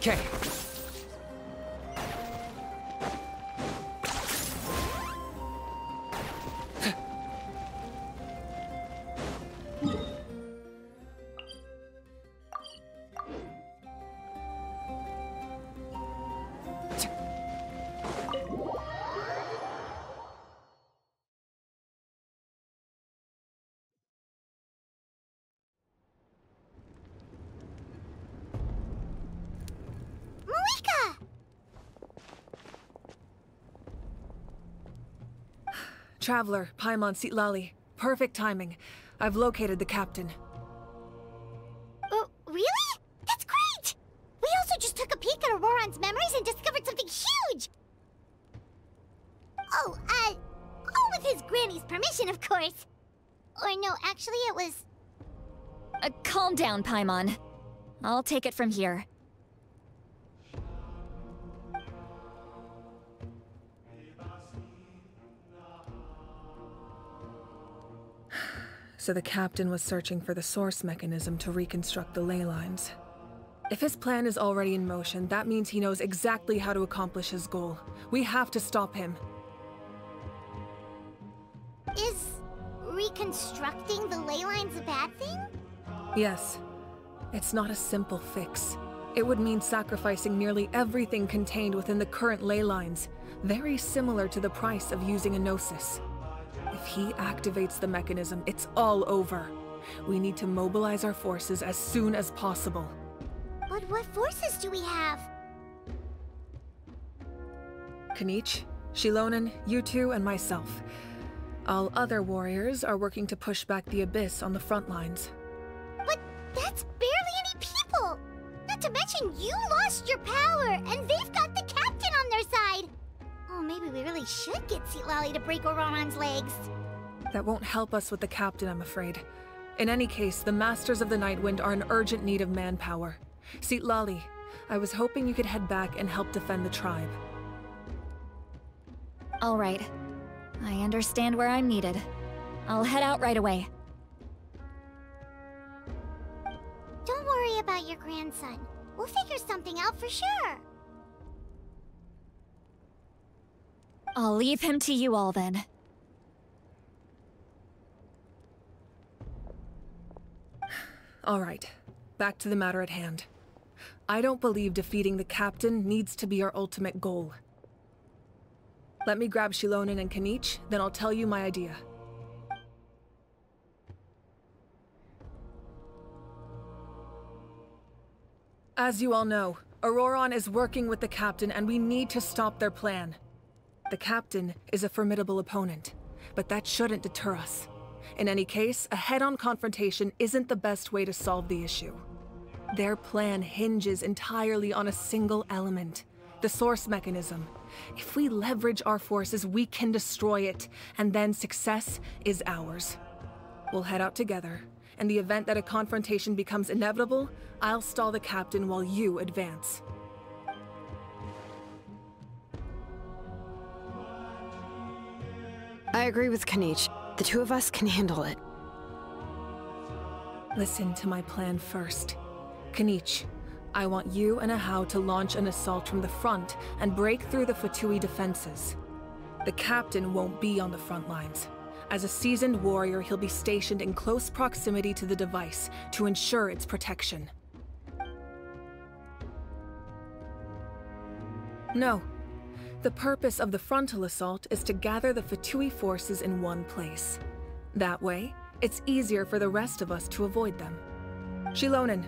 Okay. Traveler, Paimon Sitlali. Perfect timing. I've located the captain. Really? That's great! We also just took a peek at Auroron's memories and discovered something huge! All with his granny's permission, of course. Or no, actually it was... Calm down, Paimon. I'll take it from here. So the captain was searching for the source mechanism to reconstruct the ley lines. If his plan is already in motion, that means he knows exactly how to accomplish his goal. We have to stop him. Is reconstructing the ley lines a bad thing? Yes. It's not a simple fix. It would mean sacrificing nearly everything contained within the current ley lines, very similar to the price of using a gnosis. If he activates the mechanism, it's all over. We need to mobilize our forces as soon as possible. But what forces do we have? Kanich, Shilonen, you two, and myself. All other warriors are working to push back the Abyss on the front lines. But that's barely any people! Not to mention you lost your power, and they've got the captain on their side! Oh, maybe we really should get Sitlali to break Auroron's legs. That won't help us with the captain, I'm afraid. In any case, the Masters of the Nightwind are in urgent need of manpower. Sitlali, I was hoping you could head back and help defend the tribe. All right. I understand where I'm needed. I'll head out right away. Don't worry about your grandson. We'll figure something out for sure. I'll leave him to you all then. All right, back to the matter at hand. I don't believe defeating the captain needs to be our ultimate goal. Let me grab Shilonen and Kanich, then I'll tell you my idea. As you all know, Auroron is working with the captain and we need to stop their plan. The captain is a formidable opponent, but that shouldn't deter us. In any case, a head-on confrontation isn't the best way to solve the issue. Their plan hinges entirely on a single element, the source mechanism. If we leverage our forces, we can destroy it, and then success is ours. We'll head out together. In the event that a confrontation becomes inevitable, I'll stall the captain while you advance. I agree with Kanich. The two of us can handle it. Listen to my plan first. Kanich, I want you and Ahau to launch an assault from the front and break through the Fatui defenses. The captain won't be on the front lines. As a seasoned warrior, he'll be stationed in close proximity to the device to ensure its protection. No. The purpose of the frontal assault is to gather the Fatui forces in one place. That way, it's easier for the rest of us to avoid them. Shilonen,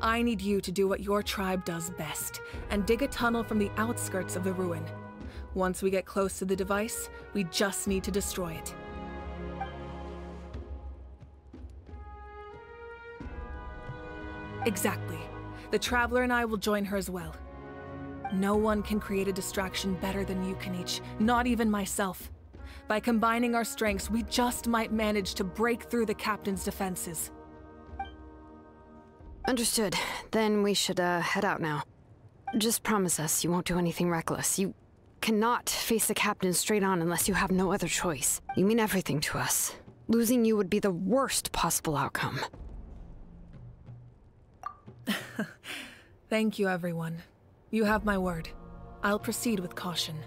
I need you to do what your tribe does best, and dig a tunnel from the outskirts of the ruin. Once we get close to the device, we just need to destroy it. Exactly. The Traveler and I will join her as well. No one can create a distraction better than you, Kanich, not even myself. By combining our strengths, we just might manage to break through the captain's defenses. Understood. Then we should, head out now. Just promise us you won't do anything reckless. You cannot face the captain straight on unless you have no other choice. You mean everything to us. Losing you would be the worst possible outcome. Thank you, everyone. You have my word. I'll proceed with caution.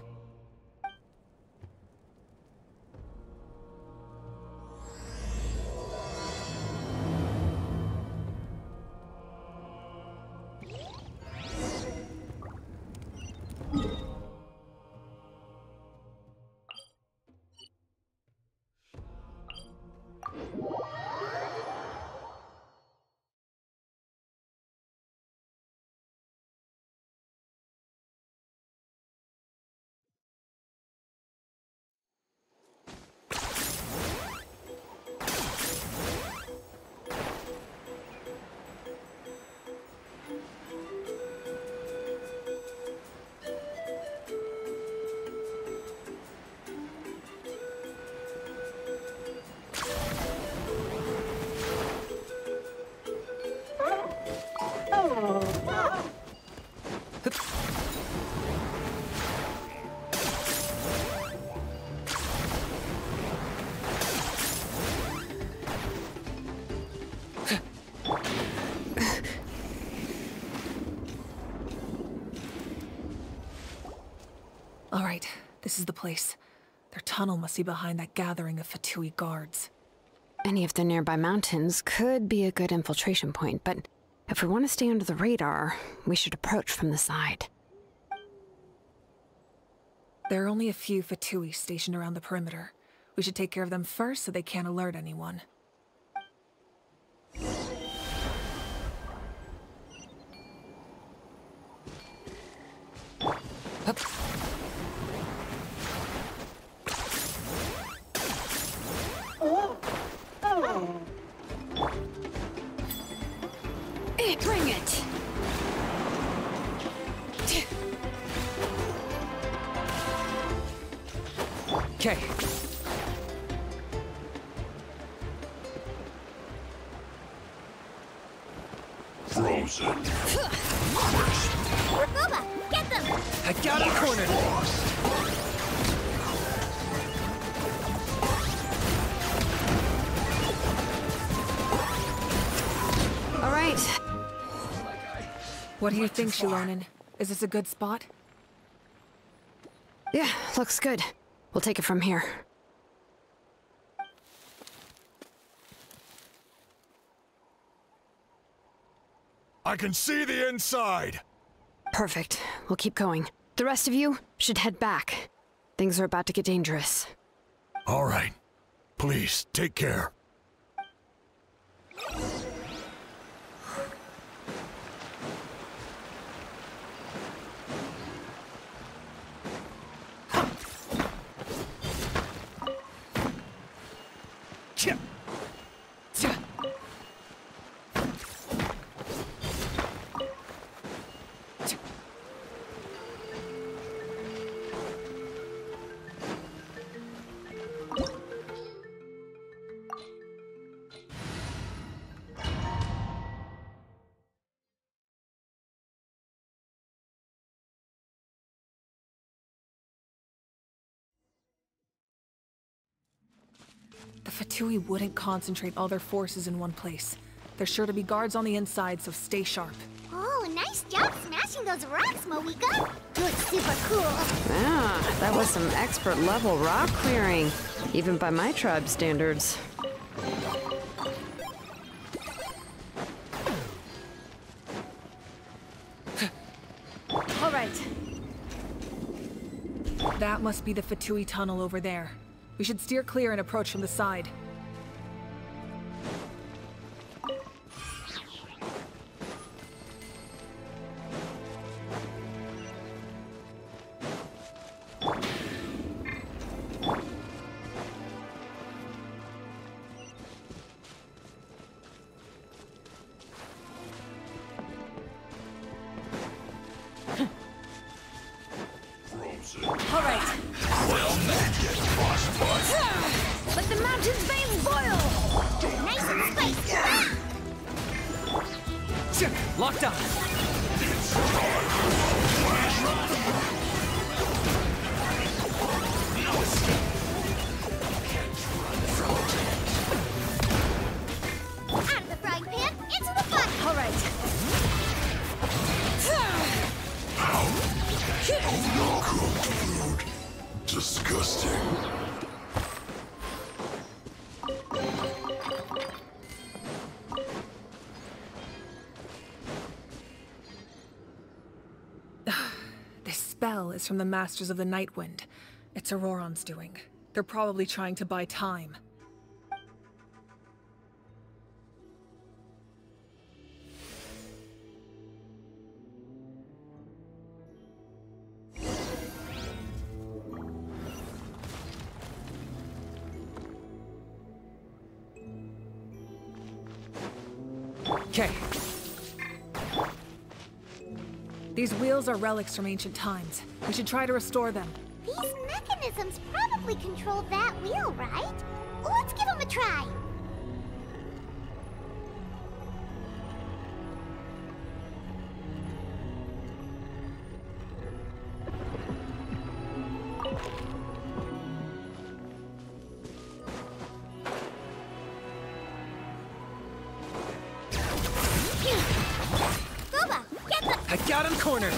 All right, this is the place. Their tunnel must be behind that gathering of Fatui guards. Any of the nearby mountains could be a good infiltration point, but if we want to stay under the radar, we should approach from the side. There are only a few Fatui stationed around the perimeter. We should take care of them first so they can't alert anyone. Hup. Bring it! Okay. Frozen. Booba, get them! I got him cornered! All right. What do you think, Shilonen? Is this a good spot? Yeah, looks good. We'll take it from here. I can see the inside! Perfect. We'll keep going. The rest of you should head back. Things are about to get dangerous. All right. Please, take care. The Fatui wouldn't concentrate all their forces in one place. There's sure to be guards on the inside, so stay sharp. Oh, nice job smashing those rocks, Moika. You're super cool. Yeah, that was some expert level rock clearing, even by my tribe's standards. All right. That must be the Fatui tunnel over there. We should steer clear and approach from the side. All right. Well, man, get frostbite. Let the mountain's veins boil! Nice and spicy. Locked on. Out of the frying pan, into the fire. All right. Cooked food. Disgusting. This spell is from the Masters of the Night Wind. It's Auroron's doing. They're probably trying to buy time. Okay. These wheels are relics from ancient times. We should try to restore them. These mechanisms probably control that wheel, right? Let's give them a try. Boba, get the... I got him cornered!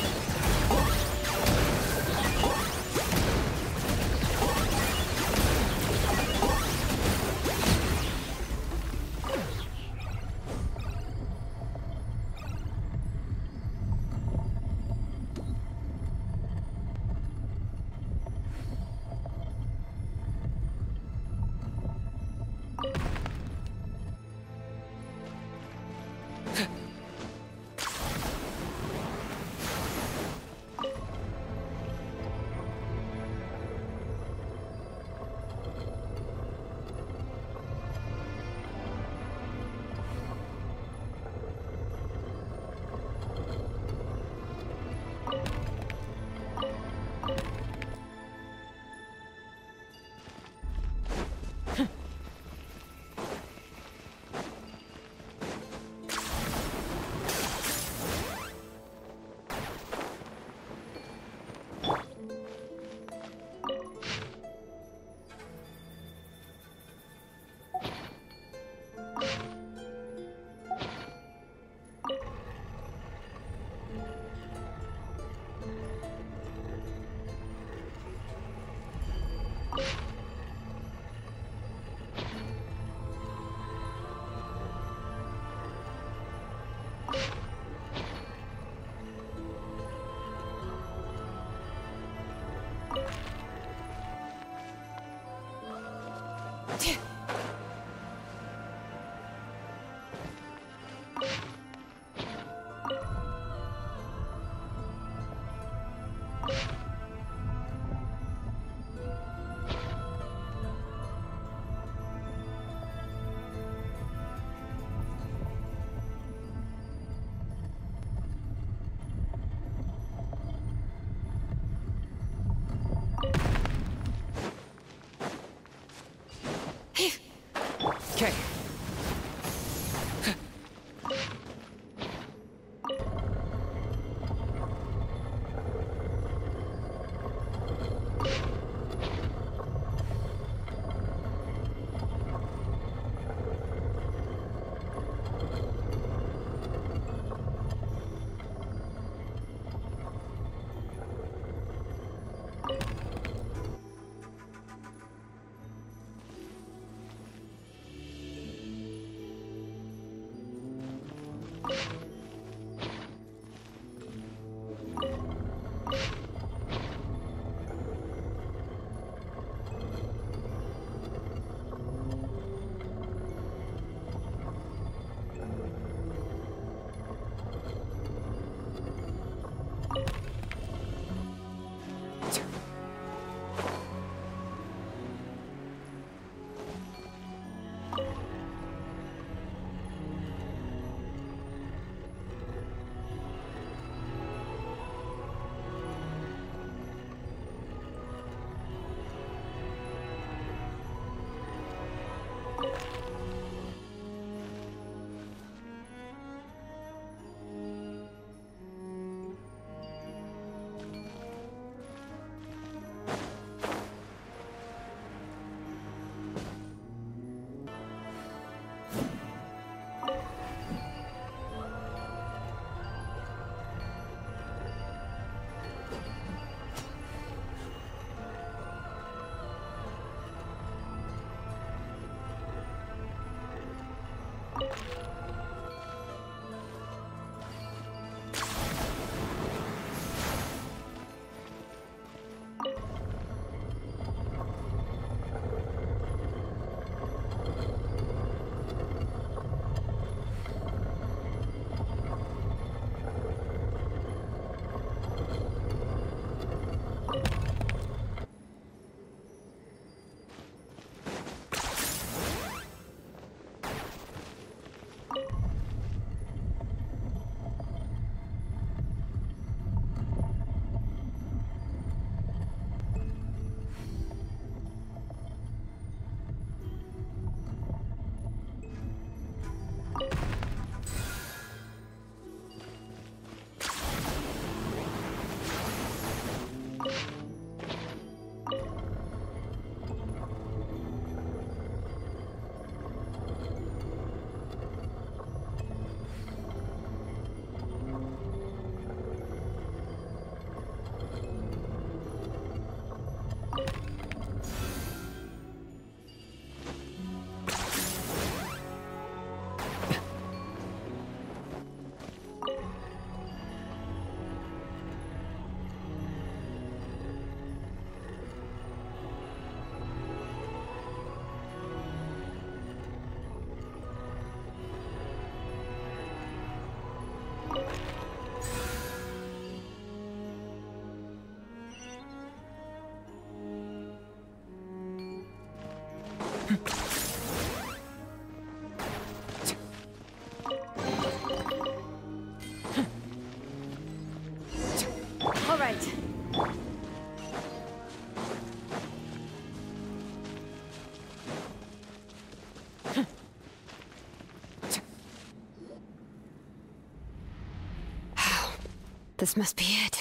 This must be it.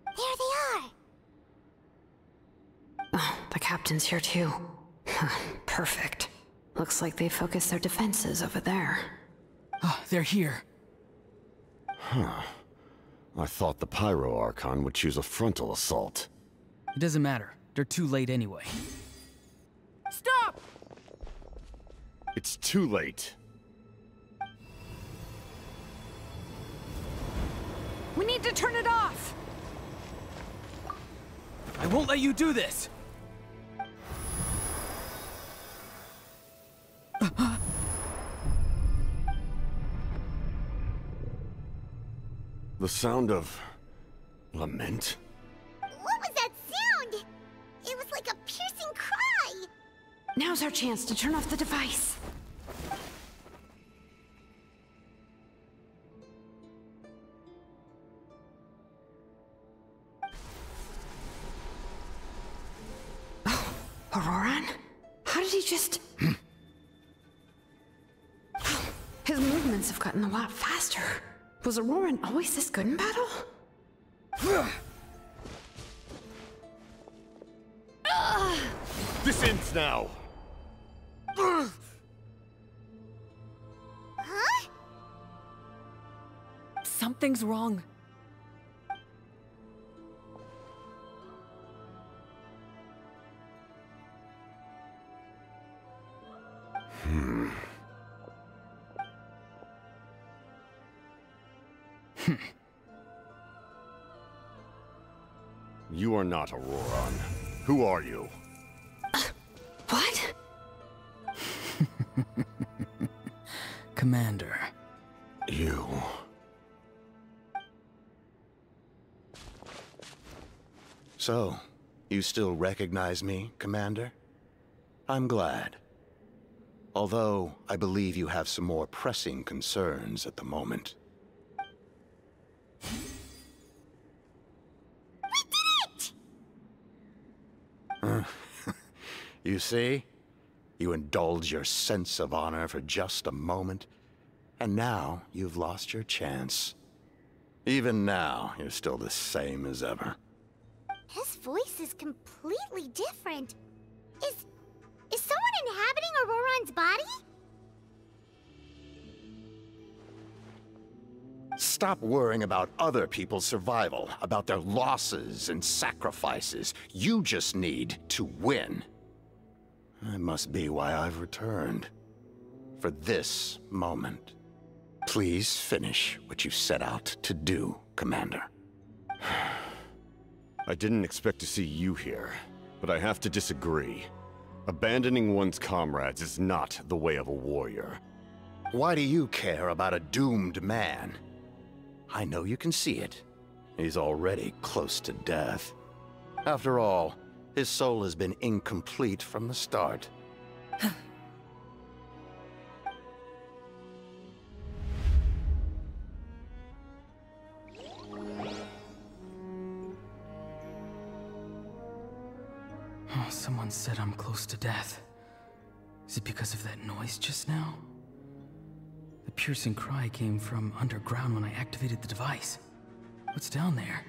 There they are! Oh, the captain's here too. Perfect. Looks like they focused their defenses over there. Ah, they're here. Huh. I thought the Pyro Archon would choose a frontal assault. It doesn't matter. They're too late anyway. Stop! It's too late. We need to turn it off! I won't let you do this! The sound of... lament? What was that sound? It was like a piercing cry! Now's our chance to turn off the device. Oh, Auroran? How did he just... His movements have gotten a lot faster. Was Auroran always this good in battle? This ends now! Huh? Something's wrong. You are not Auroran. Who are you? What? Commander. You... So, you still recognize me, Commander? I'm glad. Although, I believe you have some more pressing concerns at the moment. You see? You indulge your sense of honor for just a moment, and now you've lost your chance. Even now, you're still the same as ever. His voice is completely different. Is someone inhabiting Auroran's body? Stop worrying about other people's survival, about their losses and sacrifices. You just need to win. That must be why I've returned. For this moment. Please finish what you set out to do, Commander. I didn't expect to see you here, but I have to disagree. Abandoning one's comrades is not the way of a warrior. Why do you care about a doomed man? I know you can see it. He's already close to death. After all, his soul has been incomplete from the start. Oh, someone said I'm close to death. Is it because of that noise just now? The piercing cry came from underground when I activated the device. What's down there?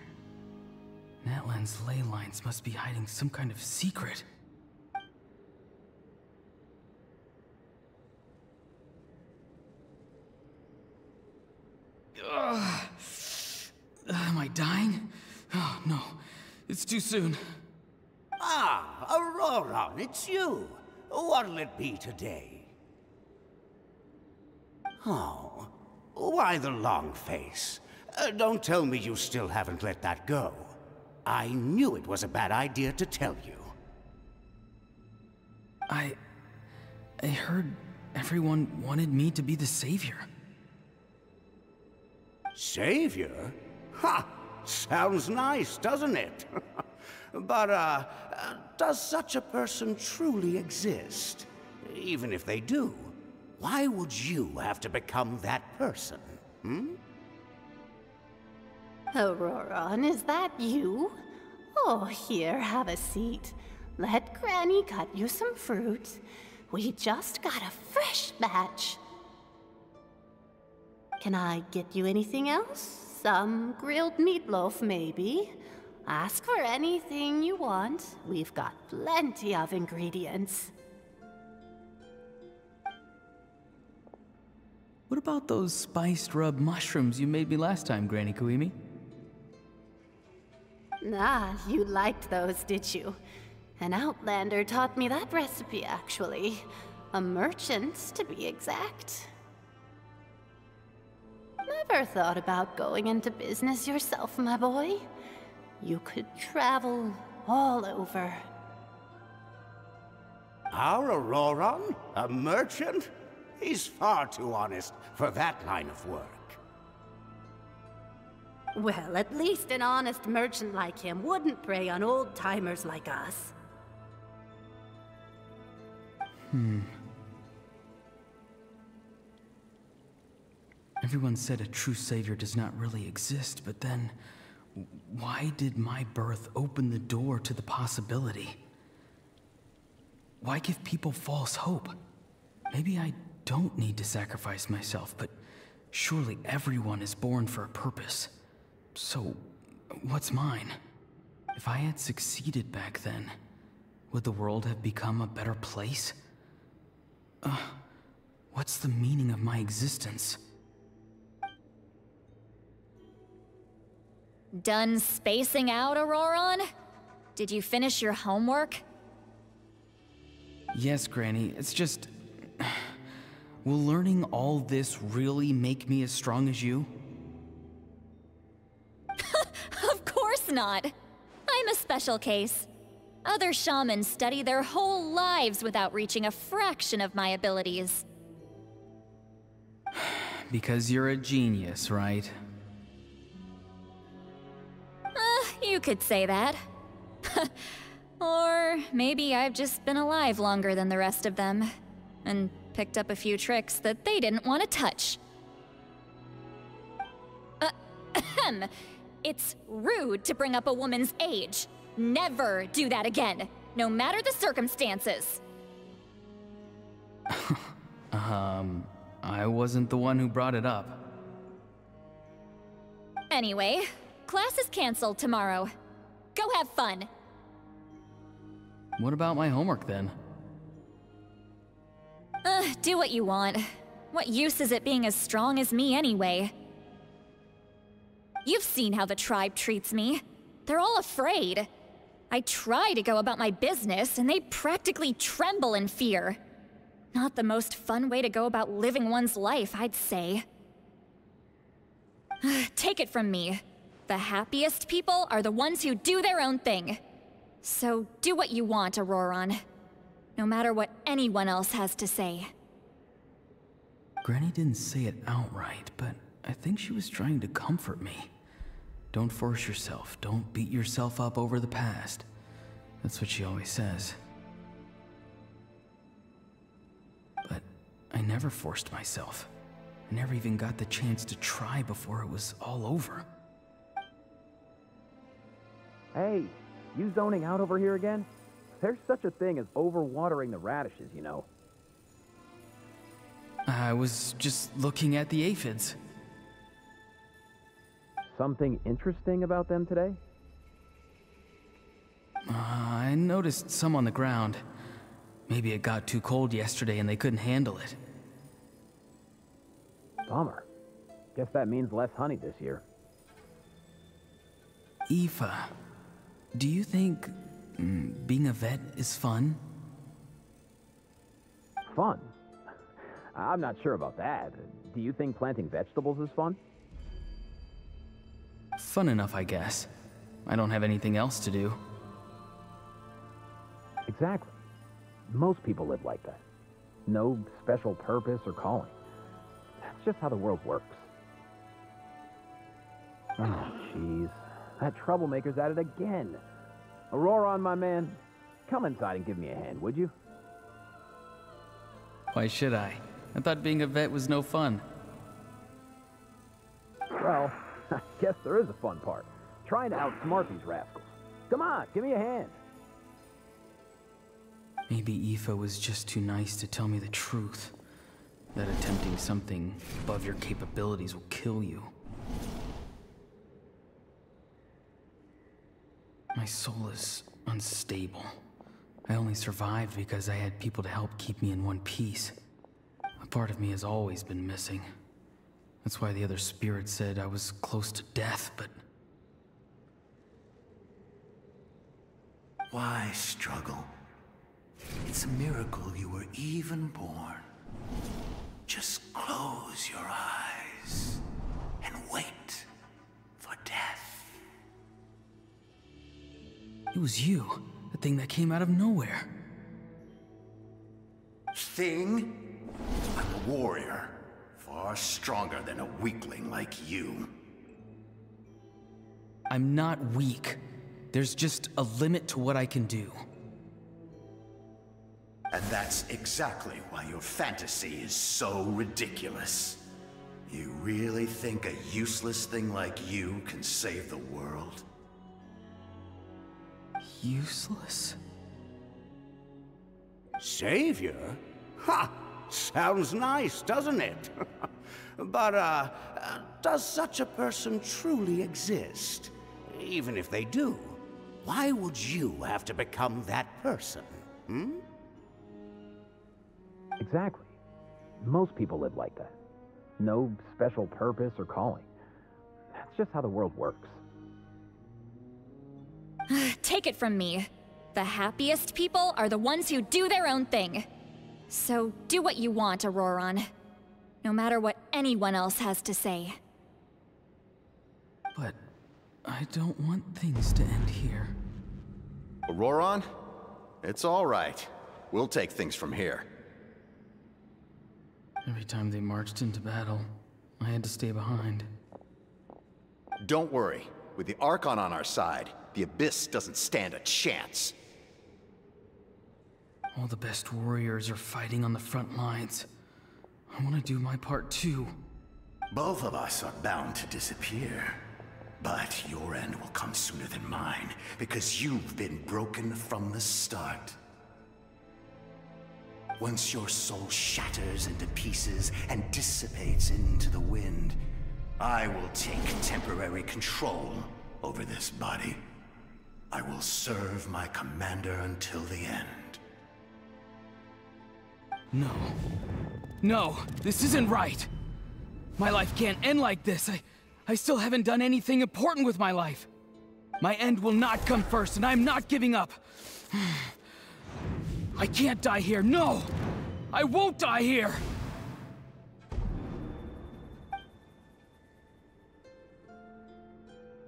Natlan's ley lines must be hiding some kind of secret. Am I dying? Oh, no. It's too soon. Ah, Auroran, it's you. What'll it be today? Oh, why the long face? Don't tell me you still haven't let that go. I knew it was a bad idea to tell you. I heard everyone wanted me to be the savior. Savior? Ha! Sounds nice, doesn't it? But, does such a person truly exist? Even if they do, why would you have to become that person, hmm? Auroran, is that you? Oh, here, have a seat. Let Granny cut you some fruit. We just got a fresh batch. Can I get you anything else? Some grilled meatloaf, maybe. Ask for anything you want. We've got plenty of ingredients. What about those spiced rub mushrooms you made me last time, Granny Kuimi? Ah, you liked those, did you? An outlander taught me that recipe, actually. A merchant, to be exact. Never thought about going into business yourself, my boy? You could travel all over. Our Auroron? A merchant? He's far too honest for that line of work. Well, at least an honest merchant like him wouldn't prey on old-timers like us. Everyone said a true savior does not really exist, but then why did my birth open the door to the possibility? Why give people false hope? Maybe I don't need to sacrifice myself, but surely everyone is born for a purpose. So, what's mine? If I had succeeded back then, would the world have become a better place? What's the meaning of my existence? Done spacing out, Auroron? Did you finish your homework? Yes, Granny, it's just... Will learning all this really make me as strong as you? Of course not! I'm a special case. Other shamans study their whole lives without reaching a fraction of my abilities. Because you're a genius, right? You could say that. Or maybe I've just been alive longer than the rest of them, and picked up a few tricks that they didn't want to touch. It's rude to bring up a woman's age. Never do that again, no matter the circumstances. I wasn't the one who brought it up. Anyway, class is canceled tomorrow. Go have fun. What about my homework then? Do what you want. What use is it being as strong as me anyway? You've seen how the tribe treats me. They're all afraid. I try to go about my business, and they practically tremble in fear. Not the most fun way to go about living one's life, I'd say. Take it from me. The happiest people are the ones who do their own thing. So do what you want, Auroron. No matter what anyone else has to say. Granny didn't say it outright, but I think she was trying to comfort me. Don't force yourself. Don't beat yourself up over the past. That's what she always says. But I never forced myself. I never even got the chance to try before it was all over. Hey, you zoning out over here again? There's such a thing as overwatering the radishes, you know. I was just looking at the aphids. Something interesting about them today? I noticed some on the ground. Maybe it got too cold yesterday and they couldn't handle it. Bummer. Guess that means less honey this year. Aoife, do you think being a vet is fun? Fun? I'm not sure about that. Do you think planting vegetables is fun? Fun enough, I guess. I don't have anything else to do. Exactly. Most people live like that. No special purpose or calling. That's just how the world works. Oh, jeez. That troublemaker's at it again. Auroron, my man, come inside and give me a hand, would you? Why should I? I thought being a vet was no fun. Well, I guess there is a fun part. Trying to outsmart these rascals. Come on, give me a hand. Maybe Aoife was just too nice to tell me the truth. That attempting something above your capabilities will kill you. My soul is unstable. I only survived because I had people to help keep me in one piece. A part of me has always been missing. That's why the other spirits said I was close to death, but... Why struggle? It's a miracle you were even born. Just close your eyes and wait for death. It was you, the thing that came out of nowhere. Thing? I'm a warrior. Far stronger than a weakling like you. I'm not weak. There's just a limit to what I can do. And that's exactly why your fantasy is so ridiculous. You really think a useless thing like you can save the world? Useless? Savior? Ha! Sounds nice, doesn't it? But, does such a person truly exist? Even if they do, why would you have to become that person? Hmm? Exactly. Most people live like that. No special purpose or calling. That's just how the world works. Take it from me. The happiest people are the ones who do their own thing. So do what you want, Auroron. No matter what anyone else has to say. But I don't want things to end here. Auroron? It's all right. We'll take things from here. Every time they marched into battle, I had to stay behind. Don't worry. With the Archon on our side, the Abyss doesn't stand a chance. All the best warriors are fighting on the front lines. I want to do my part too. Both of us are bound to disappear. But your end will come sooner than mine, because you've been broken from the start. Once your soul shatters into pieces and dissipates into the wind, I will take temporary control over this body. I will serve my commander until the end. No. No, this isn't right. My life can't end like this. I still haven't done anything important with my life. My end will not come first, and I'm not giving up. I can't die here, no! I won't die here!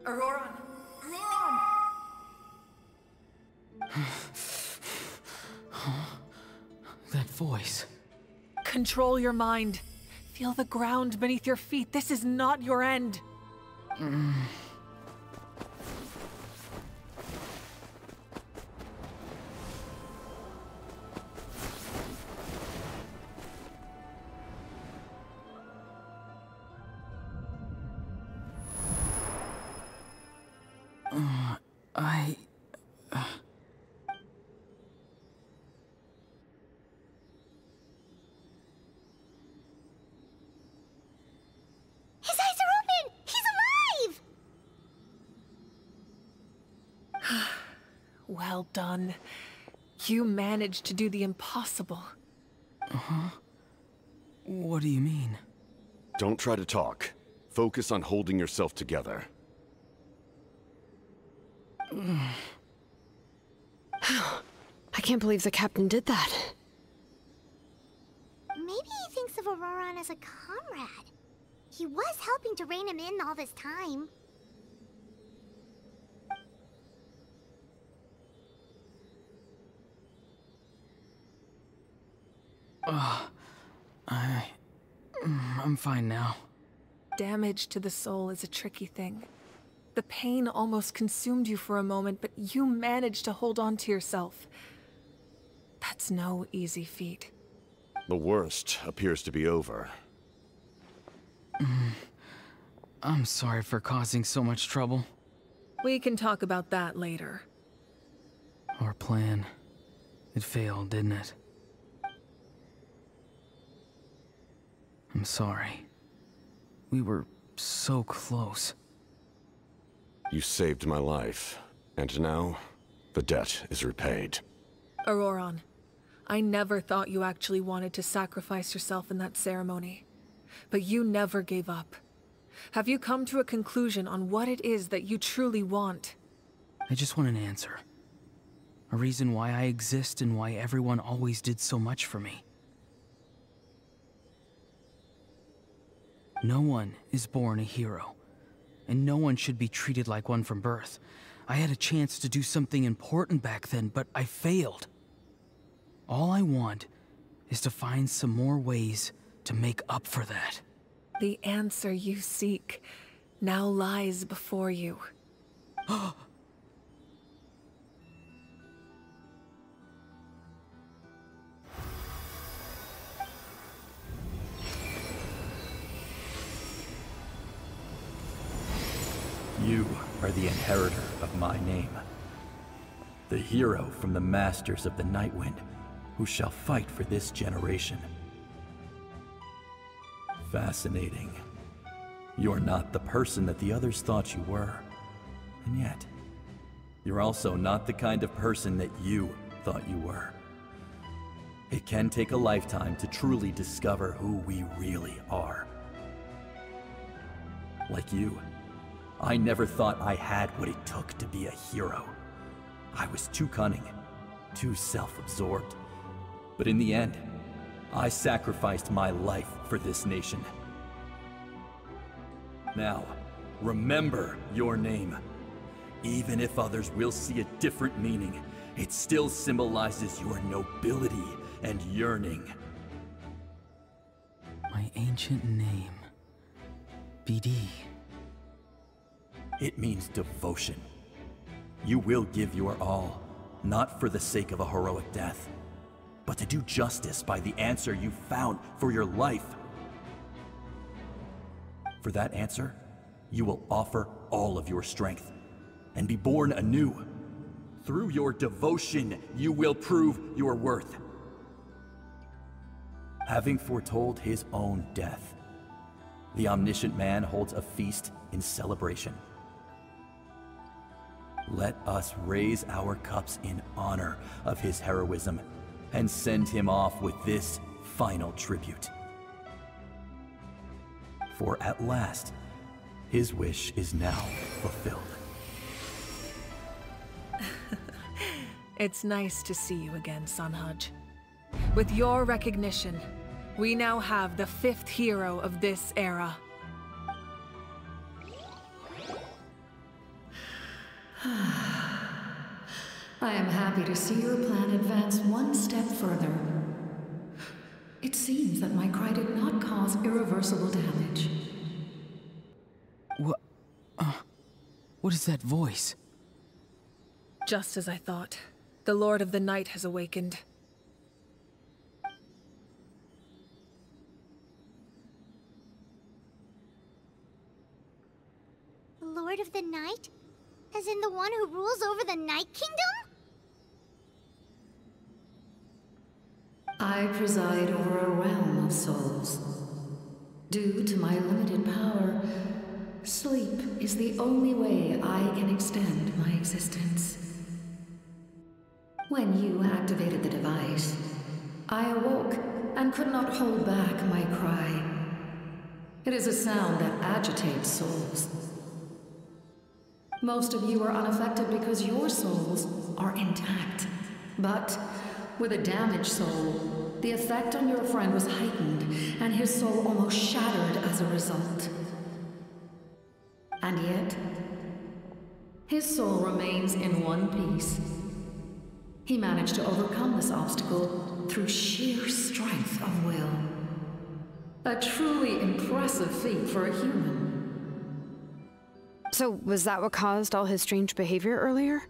Auroron! Auroron! That voice. Control your mind. Feel the ground beneath your feet. This is not your end. His eyes are open! He's alive! Well done. You managed to do the impossible. Uh-huh. What do you mean? Don't try to talk. Focus on holding yourself together. I can't believe the captain did that. Maybe he thinks of Auroron as a comrade. He was helping to rein him in all this time. I'm fine now. Damage to the soul is a tricky thing. The pain almost consumed you for a moment, but you managed to hold on to yourself. That's no easy feat. The worst appears to be over. I'm sorry for causing so much trouble. We can talk about that later. Our plan. It failed, didn't it? I'm sorry. We were so close. You saved my life. And now, the debt is repaid. Auroron, I never thought you actually wanted to sacrifice yourself in that ceremony. But you never gave up. Have you come to a conclusion on what it is that you truly want? I just want an answer. A reason why I exist and why everyone always did so much for me. No one is born a hero, and no one should be treated like one from birth. I had a chance to do something important back then, but I failed. All I want is to find some more ways to make up for that. The answer you seek now lies before you. You are the inheritor of my name. The hero from the Masters of the Nightwind, who shall fight for this generation. Fascinating. You're not the person that the others thought you were. And yet, you're also not the kind of person that you thought you were. It can take a lifetime to truly discover who we really are. Like you, I never thought I had what it took to be a hero. I was too cunning, too self-absorbed. But in the end, I sacrificed my life for this nation. Now, remember your name. Even if others will see a different meaning, it still symbolizes your nobility and yearning. My ancient name. BD. It means devotion. You will give your all, not for the sake of a heroic death, but to do justice by the answer you found for your life. For that answer, you will offer all of your strength and be born anew. Through your devotion, you will prove your worth. Having foretold his own death, the omniscient man holds a feast in celebration. Let us raise our cups in honor of his heroism and send him off with this final tribute. For at last, his wish is now fulfilled. It's nice to see you again, Sanhaj. With your recognition, we now have the 5th hero of this era. I am happy to see your plan advance one step further. It seems that my cry did not cause irreversible damage. What is that voice? Just as I thought. The Lord of the Night has awakened. The Lord of the Night? As in the one who rules over the Night Kingdom? I preside over a realm of souls. Due to my limited power, sleep is the only way I can extend my existence. When you activated the device, I awoke and could not hold back my cry. It is a sound that agitates souls. Most of you are unaffected because your souls are intact. But with a damaged soul, the effect on your friend was heightened, and his soul almost shattered as a result. And yet, his soul remains in one piece. He managed to overcome this obstacle through sheer strength of will. A truly impressive feat for a human. So, was that what caused all his strange behavior earlier?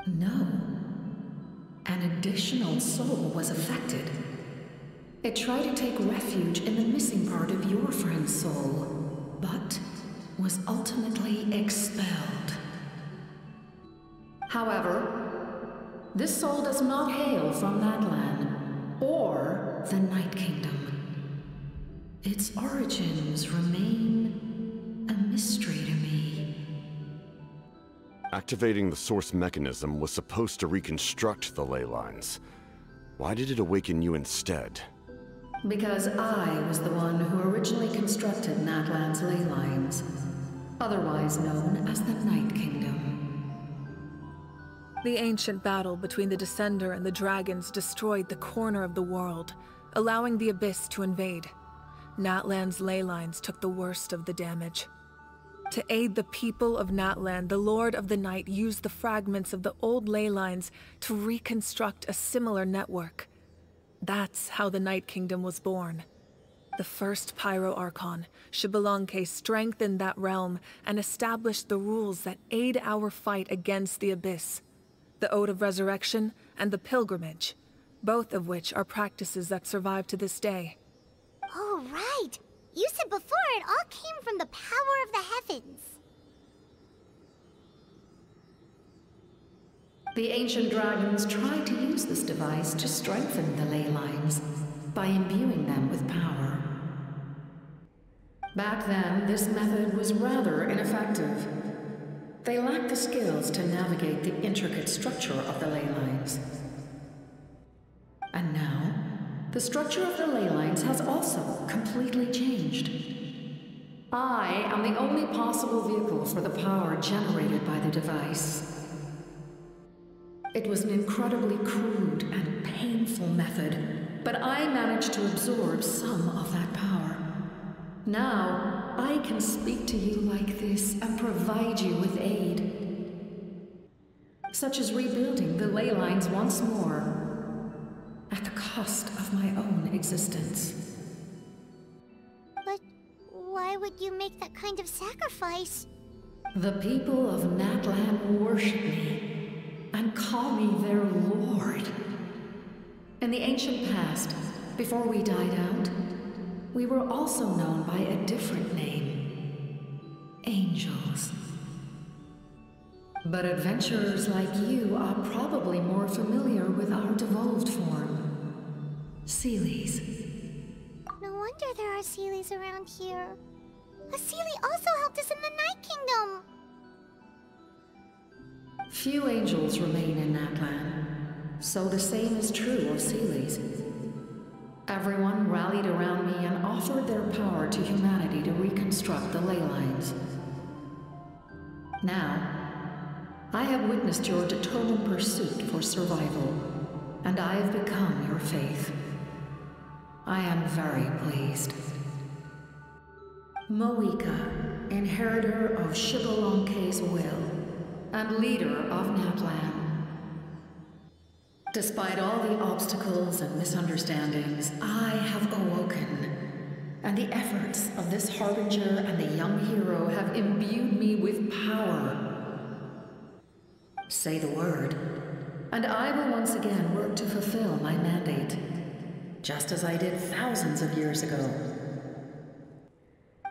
No. An additional soul was affected. It tried to take refuge in the missing part of your friend's soul, but was ultimately expelled. However, this soul does not hail from that land, or the Night Kingdom. Its origins remain a mystery to me. Activating the source mechanism was supposed to reconstruct the ley lines. Why did it awaken you instead? Because I was the one who originally constructed Natlan's ley lines, otherwise known as the Night Kingdom. The ancient battle between the Descender and the dragons destroyed the corner of the world, allowing the Abyss to invade. Natlan's ley lines took the worst of the damage. To aid the people of Natlan, the Lord of the Night used the fragments of the old ley lines to reconstruct a similar network. That's how the Night Kingdom was born. The first Pyro Archon, Xbalanque, strengthened that realm and established the rules that aid our fight against the Abyss. The Ode of Resurrection and the Pilgrimage, both of which are practices that survive to this day. Oh, right! You said before it all came from the power of the heavens. The ancient dragons tried to use this device to strengthen the ley lines by imbuing them with power. Back then, this method was rather ineffective. They lacked the skills to navigate the intricate structure of the ley lines. And now, the structure of the ley lines has also completely changed. I am the only possible vehicle for the power generated by the device. It was an incredibly crude and painful method, but I managed to absorb some of that power. Now, I can speak to you like this and provide you with aid, such as rebuilding the ley lines once more, at the cost of my own existence. But why would you make that kind of sacrifice? The people of Natlan worship me and call me their lord. In the ancient past, before we died out, we were also known by a different name: angels. But adventurers like you are probably more familiar with our devolved form, Seelies. No wonder there are Seelies around here. A Seelie also helped us in the Night Kingdom. Few angels remain in Natlan, so the same is true of Seelies. Everyone rallied around me and offered their power to humanity to reconstruct the ley lines. Now, I have witnessed your determined pursuit for survival, and I have become your faith. I am very pleased. Moika, inheritor of Xbalanque's will, and leader of Natlan. Despite all the obstacles and misunderstandings, I have awoken, and the efforts of this Harbinger and the young hero have imbued me with power. Say the word, and I will once again work to fulfill my mandate, just as I did thousands of years ago.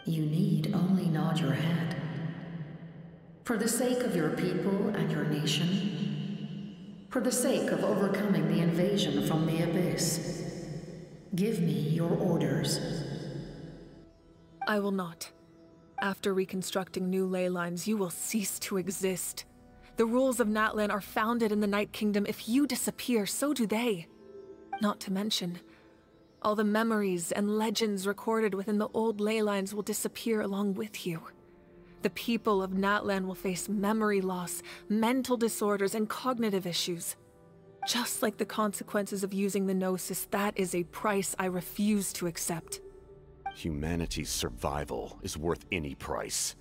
You need only nod your head. For the sake of your people and your nation, for the sake of overcoming the invasion from the Abyss, give me your orders. I will not. After reconstructing new ley lines, you will cease to exist. The rules of Natlan are founded in the Night Kingdom. If you disappear, so do they. Not to mention, all the memories and legends recorded within the old ley lines will disappear along with you. The people of Natlan will face memory loss, mental disorders, and cognitive issues. Just like the consequences of using the Gnosis, that is a price I refuse to accept. Humanity's survival is worth any price.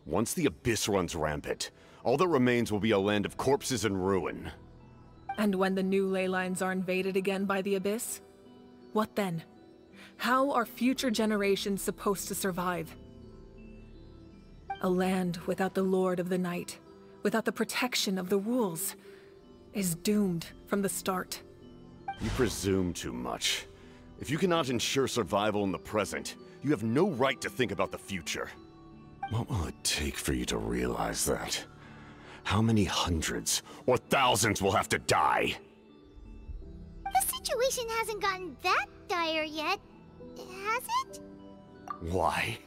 Once the Abyss runs rampant, all that remains will be a land of corpses and ruin. And when the new ley lines are invaded again by the Abyss? What then? How are future generations supposed to survive? A land without the Lord of the Night, without the protection of the rules, is doomed from the start. You presume too much. If you cannot ensure survival in the present, you have no right to think about the future. What will it take for you to realize that? How many hundreds or thousands will have to die? The situation hasn't gotten that dire yet, has it? Why?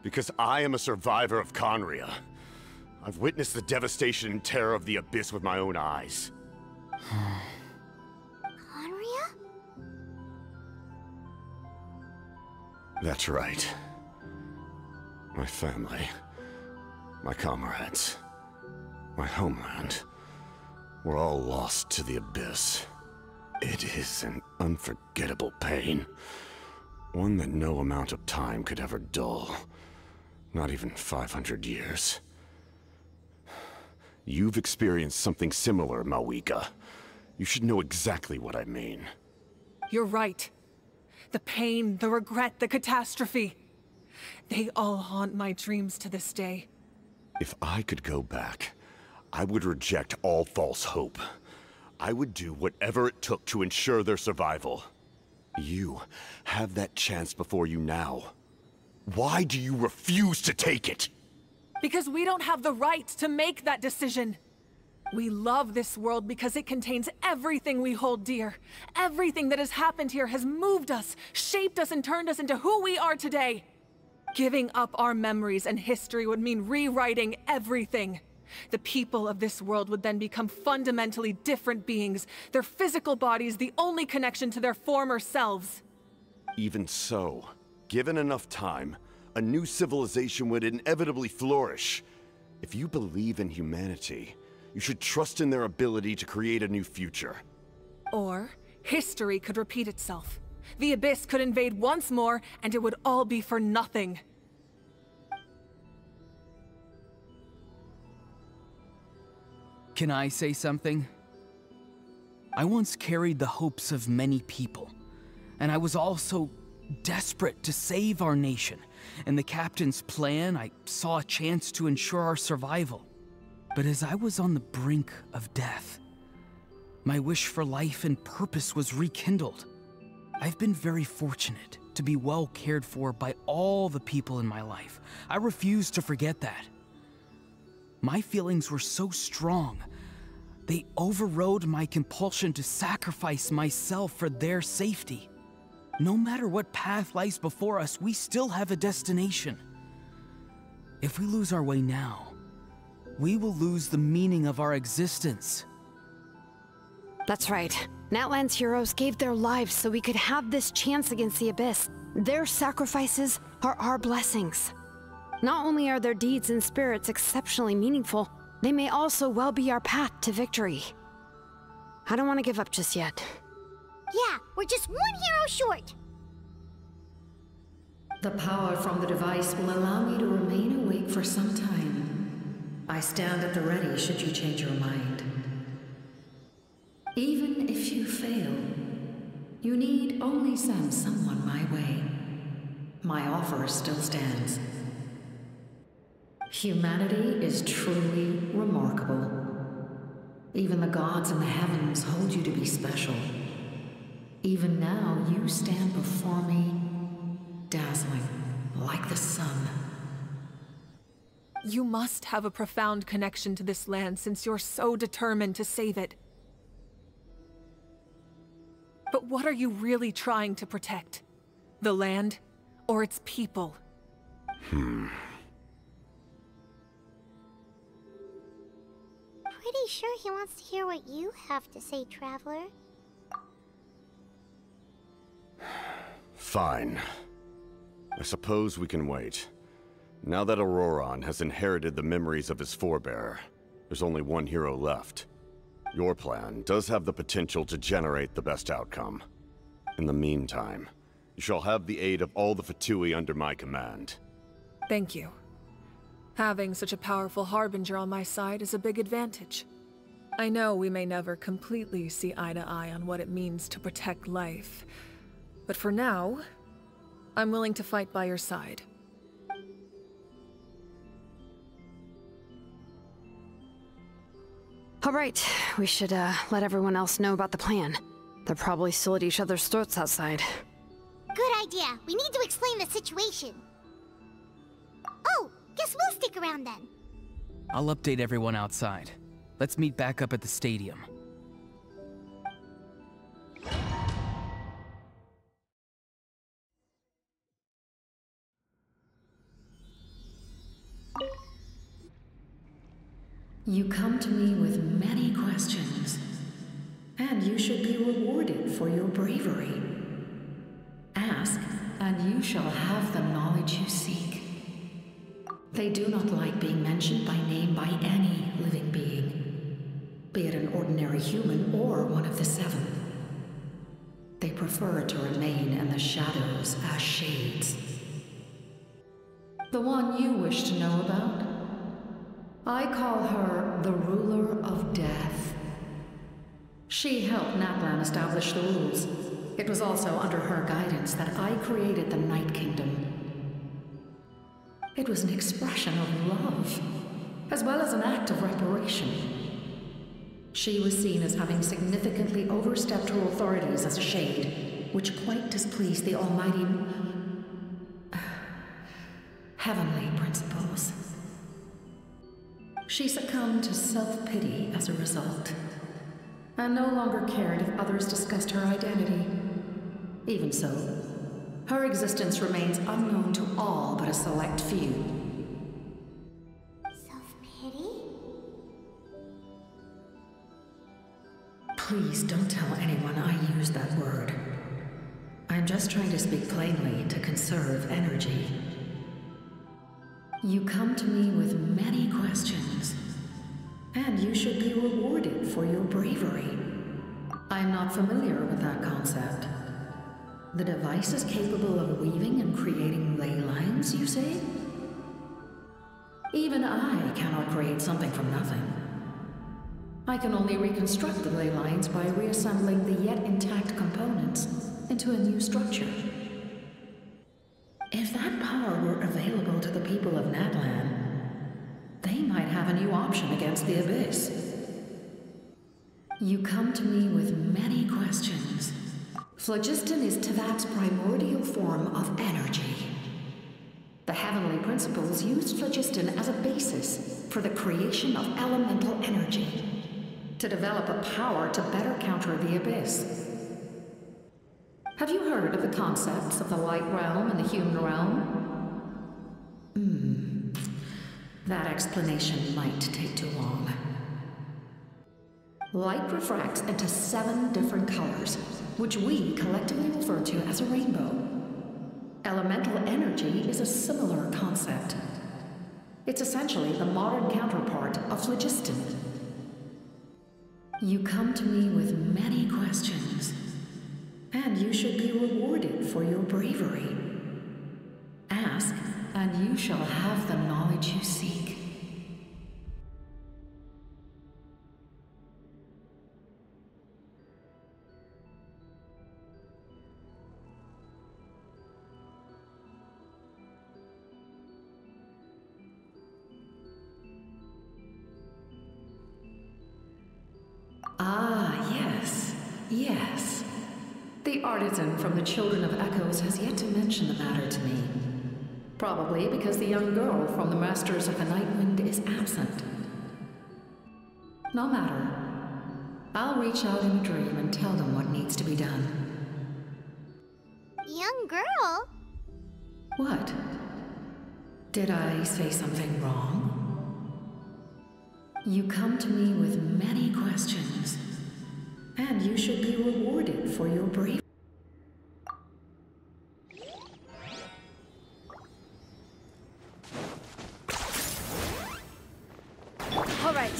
Because I am a survivor of Conria. I've witnessed the devastation and terror of the Abyss with my own eyes. Conria? That's right. My family, my comrades, my homeland, were all lost to the Abyss. It is an unforgettable pain. One that no amount of time could ever dull. Not even 500 years. You've experienced something similar, Mawika. You should know exactly what I mean. You're right. The pain, the regret, the catastrophe. They all haunt my dreams to this day. If I could go back, I would reject all false hope. I would do whatever it took to ensure their survival. You have that chance before you now. Why do you refuse to take it? Because we don't have the right to make that decision. We love this world because it contains everything we hold dear. Everything that has happened here has moved us, shaped us, and turned us into who we are today. Giving up our memories and history would mean rewriting everything. The people of this world would then become fundamentally different beings, their physical bodies the only connection to their former selves. Even so, given enough time, a new civilization would inevitably flourish. If you believe in humanity, you should trust in their ability to create a new future. Or, history could repeat itself. The Abyss could invade once more, and it would all be for nothing. Can I say something? I once carried the hopes of many people, and I was also desperate to save our nation. In the Captain's plan, I saw a chance to ensure our survival. But as I was on the brink of death, my wish for life and purpose was rekindled. I've been very fortunate to be well cared for by all the people in my life. I refuse to forget that. My feelings were so strong, they overrode my compulsion to sacrifice myself for their safety. No matter what path lies before us, we still have a destination. If we lose our way now, we will lose the meaning of our existence. That's right. Natlan's heroes gave their lives so we could have this chance against the Abyss. Their sacrifices are our blessings. Not only are their deeds and spirits exceptionally meaningful, they may also well be our path to victory. I don't want to give up just yet. Yeah, we're just one hero short. The power from the device will allow me to remain awake for some time. I stand at the ready should you change your mind. Even if you fail, you need only send someone my way. My offer still stands. Humanity is truly remarkable. Even the gods in the heavens hold you to be special. Even now, you stand before me, dazzling like the sun. You must have a profound connection to this land since you're so determined to save it. But what are you really trying to protect? The land, or its people? Pretty sure he wants to hear what you have to say, Traveler. Fine. I suppose we can wait. Now that Auroron has inherited the memories of his forebearer, there's only one hero left. Your plan does have the potential to generate the best outcome. In the meantime, you shall have the aid of all the Fatui under my command. Thank you. Having such a powerful harbinger on my side is a big advantage. I know we may never completely see eye to eye on what it means to protect life, but for now, I'm willing to fight by your side. All right, we should let everyone else know about the plan. They're probably still at each other's throats outside. Good idea. We need to explain the situation. Oh, guess we'll stick around then. I'll update everyone outside. Let's meet back up at the stadium. You come to me with many questions, and you should be rewarded for your bravery. Ask, and you shall have the knowledge you seek. They do not like being mentioned by name by any living being, be it an ordinary human or one of the seven. They prefer to remain in the shadows as shades. The one you wish to know about? I call her the Ruler of Death. She helped Natlan establish the rules. It was also under her guidance that I created the Night Kingdom. It was an expression of love, as well as an act of reparation. She was seen as having significantly overstepped her authorities as a shade, which quite displeased the almighty heavenly principles. She succumbed to self-pity as a result, and no longer cared if others discussed her identity. Even so, her existence remains unknown to all but a select few. Self-pity? Please don't tell anyone I used that word. I'm just trying to speak plainly to conserve energy. You come to me with many questions, and you should be rewarded for your bravery. I'm not familiar with that concept. The device is capable of weaving and creating ley lines, you say? Even I cannot create something from nothing. I can only reconstruct the ley lines by reassembling the yet intact components into a new structure. If that power were available to the people of Natlan, they might have a new option against the Abyss. You come to me with many questions. Phlogiston is Teyvat's primordial form of energy. The heavenly principles used phlogiston as a basis for the creation of elemental energy, to develop a power to better counter the Abyss. Have you heard of the concepts of the light realm and the human realm? That explanation might take too long. Light refracts into 7 different colors, which we collectively refer to as a rainbow. Elemental energy is a similar concept. It's essentially the modern counterpart of phlogiston. You come to me with many questions, and you should be rewarded for your bravery. Ask, and you shall have the knowledge you seek. Ah, yes, yes. The artisan from the Children of Echoes has yet to mention the matter to me. Probably because the young girl from the Masters of the Nightwind is absent. No matter. I'll reach out in a dream and tell them what needs to be done. Young girl? What? Did I say something wrong? You come to me with many questions, and you should be rewarded for your bravery. All right.